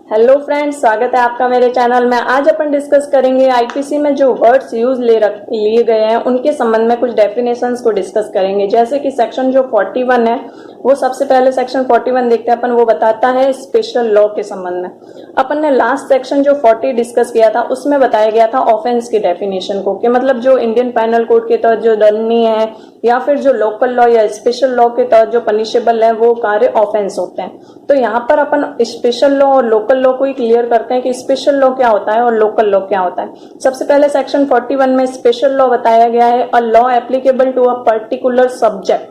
Hello friends, स्वागत है आपका मेरे चैनल में। आज अपन डिस्कस करेंगे आईपीसी में जो वर्ड्स यूज लिए गए हैं उनके संबंध में कुछ डेफिनेशंस को डिस्कस करेंगे। जैसे कि सेक्शन जो 41 है वो सबसे पहले सेक्शन 41 देखते हैं अपन। वो बताता है स्पेशल लॉ के संबंध में। अपन ने लास्ट सेक्शन जो 40 डिस्कस किया था उसमें बताया गया था ऑफेंस की डेफिनेशन को, कि मतलब जो इंडियन पैनल कोड के तहत जो दंडनीय है या फिर जो लोकल लॉ या स्पेशल लॉ के तहत जो पनिशेबल है वो कार्य ऑफेंस होते हैं। तो यहाँ पर अपन स्पेशल लॉ और लोकल लॉ को ही क्लियर करते हैं कि स्पेशल लॉ क्या होता है और लोकल लॉ क्या होता है। सबसे पहले सेक्शन 41 में स्पेशल लॉ बताया गया है a law applicable to a particular subject,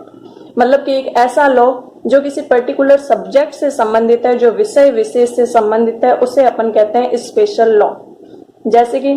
मतलब कि एक ऐसा लॉ जो किसी पर्टिकुलर सब्जेक्ट से संबंधित है, जो विषय विशेष से संबंधित है, उसे अपन कहते हैं स्पेशल लॉ। जैसे कि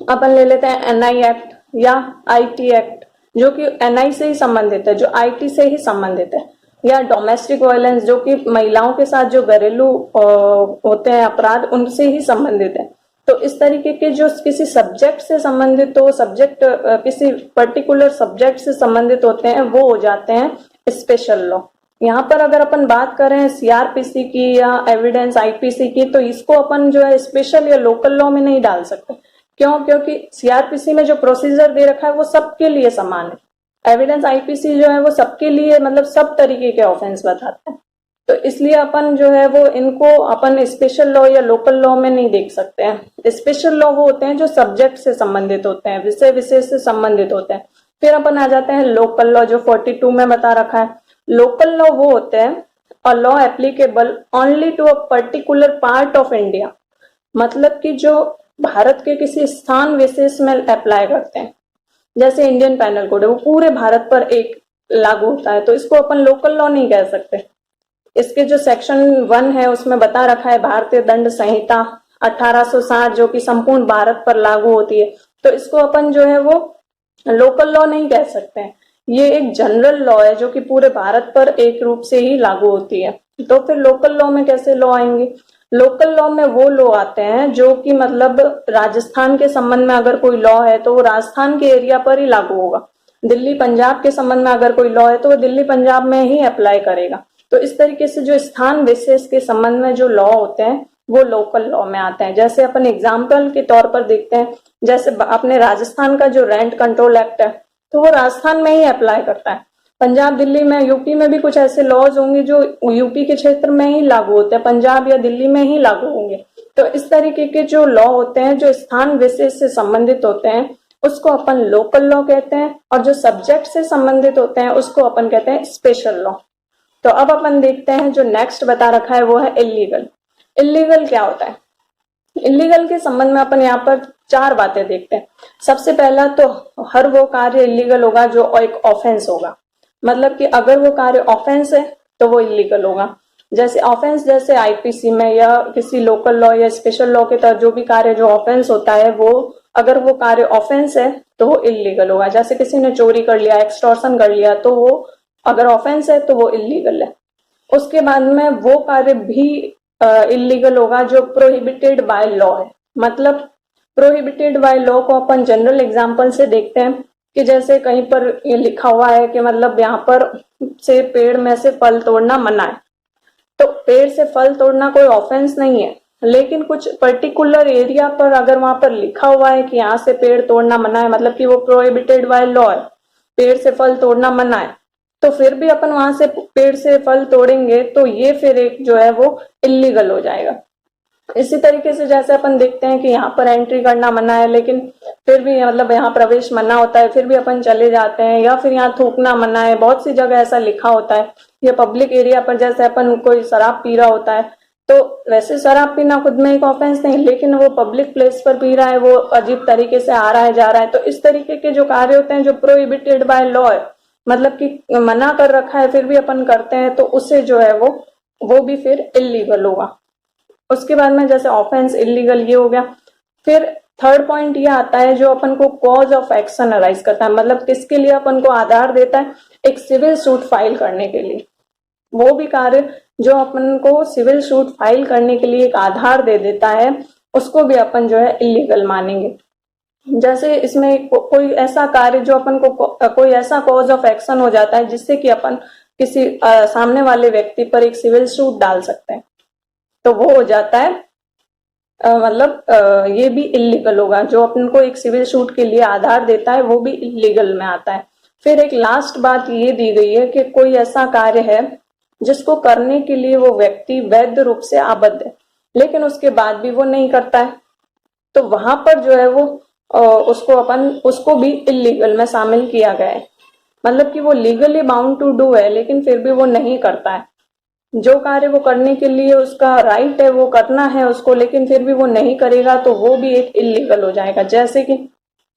अपन ले लेते हैं एनआई एक्ट या आईटी एक्ट, जो कि एनआई से ही संबंधित है, जो आईटी से ही संबंधित है, या डोमेस्टिक वायलेंस जो कि महिलाओं के साथ जो घरेलू होते हैं अपराध उनसे ही संबंधित है। तो इस तरीके के जो किसी सब्जेक्ट से संबंधित हो, सब्जेक्ट किसी पर्टिकुलर सब्जेक्ट से संबंधित होते हैं, वो हो जाते हैं स्पेशल लॉ। यहाँ पर अगर अपन बात करें सीआरपीसी की या एविडेंस आईपीसी की, तो इसको अपन जो है स्पेशल या लोकल लॉ में नहीं डाल सकते। क्यों? क्योंकि सीआरपीसी में जो प्रोसीजर दे रखा है वो सबके लिए समान है। एविडेंस आईपीसी जो है वो सबके लिए मतलब सब तरीके के ऑफेंस बताते हैं। तो इसलिए अपन जो है वो इनको अपन स्पेशल लॉ या लोकल लॉ में नहीं देख सकते हैं। स्पेशल लॉ वो होते हैं जो सब्जेक्ट से संबंधित होते हैं, विषय विशेष से संबंधित होते हैं। फिर अपन आ जाते हैं लोकल लॉ, जो 42 में बता रखा है। लोकल लॉ वो होते हैं a law applicable only to a particular part of India, मतलब कि जो भारत के किसी स्थान विशेष में अप्लाई करते हैं। जैसे इंडियन पैनल कोड है वो पूरे भारत पर एक लागू होता है, तो इसको अपन लोकल लॉ नहीं कह सकते। इसके जो सेक्शन 1 है उसमें बता रखा है भारतीय दंड संहिता 1860 जो कि संपूर्ण भारत पर लागू होती है, तो इसको अपन जो है वो लोकल लॉ नहीं कह सकते हैं। ये एक जनरल लॉ है जो कि पूरे भारत पर एक रूप से ही लागू होती है। तो फिर लोकल लॉ में कैसे लॉ आएंगे? लोकल लॉ में वो लॉ आते हैं जो कि मतलब राजस्थान के संबंध में अगर कोई लॉ है तो वो राजस्थान के एरिया पर ही लागू होगा। दिल्ली पंजाब के संबंध में अगर कोई लॉ है तो वो दिल्ली पंजाब में ही अप्लाई करेगा। तो इस तरीके से जो स्थान विशेष के संबंध में जो लॉ होते हैं वो लोकल लॉ में आते हैं। जैसे अपन एग्जाम्पल के तौर पर देखते हैं, जैसे अपने राजस्थान का जो रेंट कंट्रोल एक्ट है तो वो राजस्थान में ही अप्लाई करता है। पंजाब दिल्ली में यूपी में भी कुछ ऐसे लॉज होंगे जो यूपी के क्षेत्र में ही लागू होते हैं, पंजाब या दिल्ली में ही लागू होंगे। तो इस तरीके के जो लॉ होते हैं जो स्थान विशेष से संबंधित होते हैं उसको अपन लोकल लॉ कहते हैं, और जो सब्जेक्ट से संबंधित होते हैं उसको अपन कहते हैं स्पेशल लॉ। तो अब अपन देखते हैं जो नेक्स्ट बता रखा है वो है इलीगल। इलीगल क्या होता है? इलीगल के संबंध में अपन यहाँ पर 4 बातें देखते हैं। सबसे पहला तो हर वो कार्य इलीगल होगा जो एक ऑफेंस होगा, मतलब कि अगर वो कार्य ऑफेंस है तो वो इलीगल होगा। जैसे ऑफेंस जैसे आईपीसी में या किसी लोकल लॉ या स्पेशल लॉ के तहत जो भी कार्य जो ऑफेंस होता है वो अगर वो कार्य ऑफेंस है तो वो इलीगल होगा। जैसे किसी ने चोरी कर लिया, एक्सटॉर्शन कर लिया, तो वो अगर ऑफेंस है तो वो इलीगल है। उसके बाद में वो कार्य भी इलीगल होगा जो प्रोहिबिटेड बाय लॉ है। मतलब प्रोहिबिटेड बाय लॉ को अपन जनरल एग्जांपल से देखते हैं कि जैसे कहीं पर ये लिखा हुआ है कि मतलब यहाँ पर से पेड़ में से फल तोड़ना मना है, तो पेड़ से फल तोड़ना कोई ऑफेंस नहीं है, लेकिन कुछ पर्टिकुलर एरिया पर अगर वहां पर लिखा हुआ है कि यहाँ से पेड़ तोड़ना मना है, मतलब कि वो प्रोहिबिटेड बाय लॉ है, पेड़ से फल तोड़ना मना है, तो फिर भी अपन वहां से पेड़ से फल तोड़ेंगे तो ये फिर एक जो है वो इलीगल हो जाएगा। इसी तरीके से जैसे अपन देखते हैं कि यहाँ पर एंट्री करना मना है लेकिन फिर भी मतलब यहाँ प्रवेश मना होता है, फिर भी अपन चले जाते हैं, या फिर यहाँ थूकना मना है, बहुत सी जगह ऐसा लिखा होता है। या पब्लिक एरिया पर जैसे अपन कोई शराब पी रहा होता है, तो वैसे शराब पीना खुद में एक ऑफेंस नहीं, लेकिन वो पब्लिक प्लेस पर पी रहा है, वो अजीब तरीके से आ रहा है जा रहा है, तो इस तरीके के जो कार्य होते हैं जो प्रोहिबिटेड बाय लॉ है, मतलब कि मना कर रखा है फिर भी अपन करते हैं, तो उससे जो है वो भी फिर इलीगल होगा। उसके बाद में जैसे ऑफेंस इलीगल ये हो गया। फिर थर्ड पॉइंट ये आता है जो अपन को कॉज ऑफ एक्शन अराइज करता है, मतलब किसके लिए अपन को आधार देता है, एक सिविल सूट फाइल करने के लिए। वो भी कार्य जो अपन को सिविल सूट फाइल करने के लिए एक आधार दे देता है उसको भी अपन जो है इलीगल मानेंगे। जैसे इसमें कोई ऐसा कार्य जो अपन को कोई ऐसा कॉज ऑफ एक्शन हो जाता है जिससे कि अपन किसी सामने वाले व्यक्ति पर एक सिविल सूट डाल सकते हैं। तो वो हो जाता है ये भी इलीगल होगा। जो अपन को एक सिविल सूट के लिए आधार देता है वो भी इलीगल में आता है। फिर एक लास्ट बात ये दी गई है कि कोई ऐसा कार्य है जिसको करने के लिए वो व्यक्ति वैध रूप से आबद्ध है, लेकिन उसके बाद भी वो नहीं करता है, तो वहां पर जो है वो उसको भी इलीगल में शामिल किया गया है। मतलब कि वो लीगली बाउंड टू डू है, लेकिन फिर भी वो नहीं करता है। जो कार्य वो करने के लिए उसका राइट है वो करना है उसको, लेकिन फिर भी वो नहीं करेगा, तो वो भी एक इलीगल हो जाएगा। जैसे कि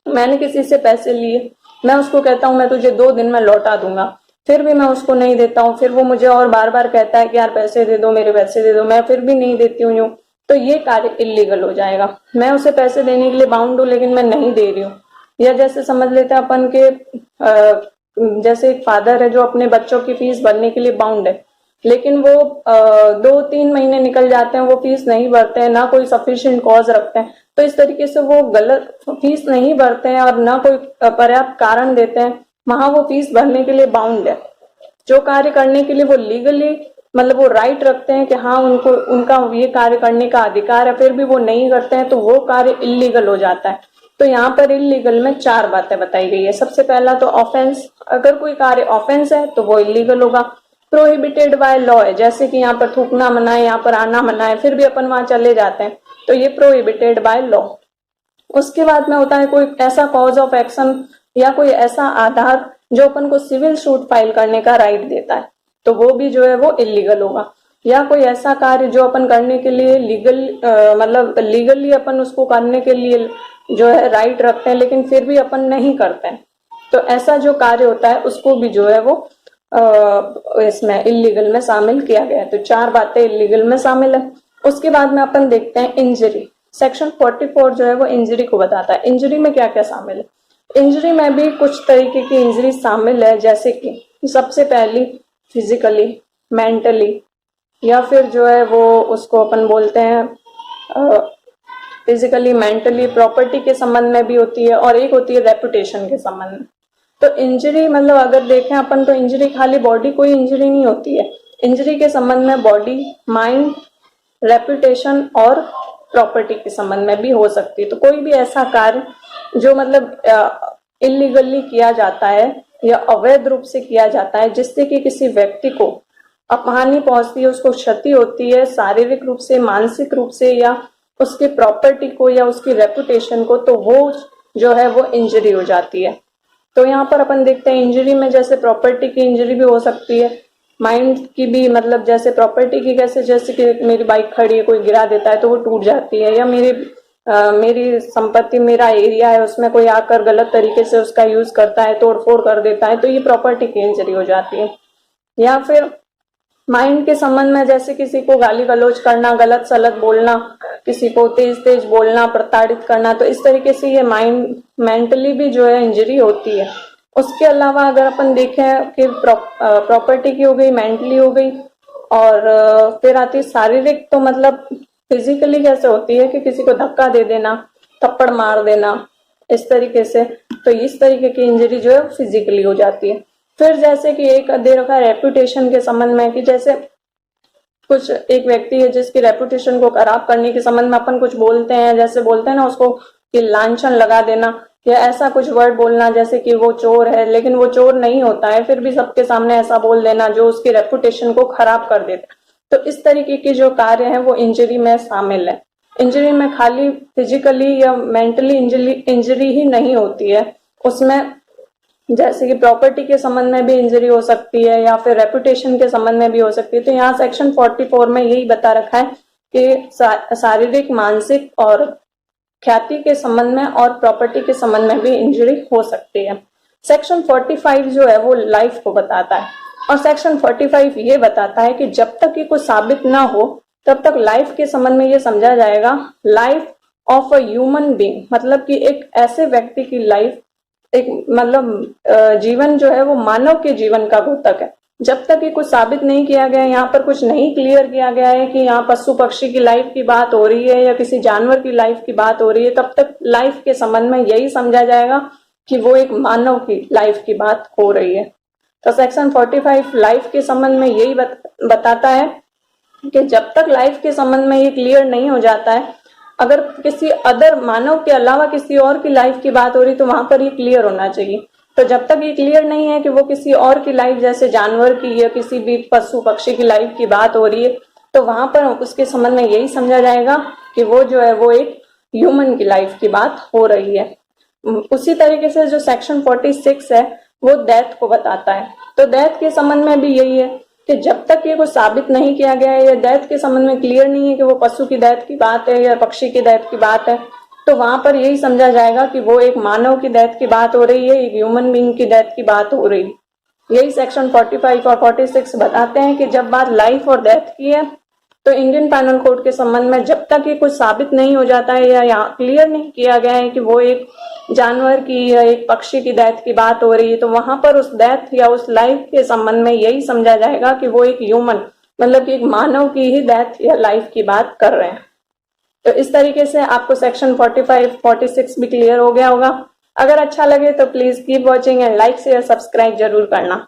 मैंने किसी से पैसे लिए, मैं उसको कहता हूँ मैं तुझे 2 दिन में लौटा दूंगा, फिर भी मैं उसको नहीं देता हूँ, फिर वो मुझे और बार बार कहता है कि यार पैसे दे दो, मेरे पैसे दे दो, मैं फिर भी नहीं देती हूँ, तो ये कार्य इलीगल हो जाएगा। मैं उसे पैसे देने के लिए बाउंड हूँ लेकिन मैं नहीं दे रही हूँ। या जैसे समझ लेते हैं अपन के जैसे एक फादर है जो अपने बच्चों की फीस भरने के लिए बाउंड है, लेकिन वो 2-3 महीने निकल जाते हैं, वो फीस नहीं भरते हैं, ना कोई सफिशिएंट कॉज रखते हैं, तो इस तरीके से वो गलत फीस नहीं भरते हैं और ना कोई पर्याप्त कारण देते हैं, वहां वो फीस भरने के लिए बाउंड है। जो कार्य करने के लिए वो लीगली वो राइट रखते हैं कि हाँ उनको उनका ये कार्य करने का अधिकार है, फिर भी वो नहीं करते हैं, तो वो कार्य इलीगल हो जाता है। तो यहाँ पर इलीगल में 4 बातें बताई गई है। सबसे पहला तो ऑफेंस, अगर कोई कार्य ऑफेंस है तो वो इलीगल होगा। प्रोहिबिटेड बाय लॉ है, जैसे कि यहाँ पर थूकना मना है, यहाँ पर आना मना है, फिर भी अपन वहां चले जाते हैं, तो ये प्रोहिबिटेड बाय लॉ। उसके बाद में होता है कोई ऐसा कॉज ऑफ एक्शन या कोई ऐसा आधार जो अपन को सिविल सूट फाइल करने का राइट देता है, तो वो भी जो है वो इलीगल होगा। या कोई ऐसा कार्य जो अपन करने के लिए लीगली अपन उसको करने के लिए जो है राइट रखते हैं, लेकिन फिर भी अपन नहीं करते हैं, तो ऐसा जो कार्य होता है उसको भी जो है वो इसमें इलीगल में शामिल किया गया है। तो 4 बातें इलीगल में शामिल है। उसके बाद में अपन देखते हैं इंजरी। सेक्शन 44 जो है वो इंजरी को बताता है। इंजरी में क्या क्या शामिल है? इंजरी में भी कुछ तरीके की इंजरी शामिल है, जैसे कि सबसे पहली फिजिकली, मेंटली, या फिर जो है वो उसको अपन बोलते हैं फिजिकली, मेंटली, प्रॉपर्टी के संबंध में भी होती है, और एक होती है रेपुटेशन के संबंध में। तो इंजरी अगर देखें अपन, तो इंजरी खाली बॉडी को ही इंजरी नहीं होती है। इंजरी के संबंध में बॉडी, माइंड, रेपुटेशन और प्रॉपर्टी के संबंध में भी हो सकती है। तो कोई भी ऐसा कार्य जो इलीगली किया जाता है या अवैध रूप से किया जाता है, जिससे कि किसी व्यक्ति को हानि पहुंचती है, उसको क्षति होती है शारीरिक रूप से, मानसिक रूप से, या उसकी प्रॉपर्टी को या उसकी रेपुटेशन को, तो वो जो है वो इंजरी हो जाती है। तो यहाँ पर अपन देखते हैं इंजरी में जैसे प्रॉपर्टी की इंजरी भी हो सकती है, माइंड की भी, जैसे प्रॉपर्टी की कैसे, जैसे कि मेरी बाइक खड़ी है, कोई गिरा देता है तो वो टूट जाती है, या मेरी संपत्ति, मेरा एरिया है, उसमें कोई आकर गलत तरीके से उसका यूज करता है, तोड़फोड़ कर देता है, तो ये प्रॉपर्टी की इंजरी हो जाती है। या फिर माइंड के संबंध में जैसे किसी को गाली गलौज करना, गलत सलत बोलना, किसी को तेज तेज बोलना, प्रताड़ित करना, तो इस तरीके से ये माइंड मेंटली भी जो है इंजरी होती है। उसके अलावा अगर अपन देखें कि प्रॉपर्टी की हो गई, मेंटली हो गई, और फिर आती है शारीरिक, तो फिजिकली कैसे होती है कि किसी को धक्का दे देना, थप्पड़ मार देना, इस तरीके से, तो इस तरीके की इंजरी जो है फिजिकली हो जाती है। फिर जैसे कि एक दे रखा है रेपुटेशन के संबंध में, कि जैसे कुछ एक व्यक्ति है जिसकी रेपुटेशन को खराब करने के संबंध में अपन कुछ बोलते हैं, जैसे बोलते हैं ना उसको कि लांछन लगा देना, या ऐसा कुछ वर्ड बोलना जैसे कि वो चोर है, लेकिन वो चोर नहीं होता है, फिर भी सबके सामने ऐसा बोल देना जो उसकी रेपुटेशन को खराब कर देता है। तो इस तरीके के जो कार्य है वो इंजरी में शामिल है। इंजरी में खाली फिजिकली या मेंटली इंजरी ही नहीं होती है, उसमें जैसे कि प्रॉपर्टी के संबंध में भी इंजरी हो सकती है, या फिर रेपुटेशन के संबंध में भी हो सकती है। तो यहाँ सेक्शन 44 में यही बता रखा है कि शारीरिक, मानसिक और ख्याति के संबंध में और प्रॉपर्टी के संबंध में भी इंजरी हो सकती है। सेक्शन 45 जो है वो लाइफ को बताता है, और सेक्शन 45 ये बताता है कि जब तक ये कुछ साबित ना हो तब तक लाइफ के संबंध में ये समझा जाएगा life of a human being, मतलब कि एक ऐसे व्यक्ति की लाइफ, एक जीवन जो है वो मानव के जीवन का घोतक है। जब तक ये कुछ साबित नहीं किया गया, यहाँ पर कुछ नहीं क्लियर किया गया है कि यहाँ पशु पक्षी की लाइफ की बात हो रही है या किसी जानवर की लाइफ की बात हो रही है, तब तक लाइफ के संबंध में यही समझा जाएगा कि वो एक मानव की लाइफ की बात हो रही है। तो सेक्शन 45 लाइफ के संबंध में यही बताता है कि जब तक लाइफ के संबंध में ये क्लियर नहीं हो जाता है, अगर किसी अदर मानव के अलावा किसी और की लाइफ की बात हो रही तो वहां पर ये क्लियर होना चाहिए। तो जब तक ये क्लियर नहीं है कि वो किसी और की लाइफ जैसे जानवर की या किसी भी पशु पक्षी की लाइफ की बात हो रही है, तो वहां पर उसके संबंध में यही समझा जाएगा कि वो जो है वो एक ह्यूमन की लाइफ की बात हो रही है। उसी तरीके से जो सेक्शन 46 है वो डेथ को बताता है। तो डेथ के संबंध में भी यही है कि जब तक ये कुछ साबित नहीं किया गया है या डेथ के संबंध में क्लियर नहीं है कि वो पशु की डेथ की बात है या पक्षी की डेथ की बात है, तो वहां पर यही समझा जाएगा कि वो एक मानव की डेथ की बात हो रही है, एक ह्यूमन बीइंग की डेथ की बात हो रही है। यही सेक्शन 45 और 46 बताते हैं कि जब बात लाइफ और डेथ की है तो इंडियन पैनल कोड के संबंध में जब तक ये कुछ साबित नहीं हो जाता है या यहाँ क्लियर नहीं किया गया है कि वो एक जानवर की या एक पक्षी की डेथ की बात हो रही है, तो वहां पर उस डेथ या उस लाइफ के संबंध में यही समझा जाएगा कि वो एक ह्यूमन मतलब कि एक मानव की ही डेथ या लाइफ की बात कर रहे हैं। तो इस तरीके से आपको सेक्शन 45, 46 भी क्लियर हो गया होगा। अगर अच्छा लगे तो please keep watching and like share subscribe जरूर करना।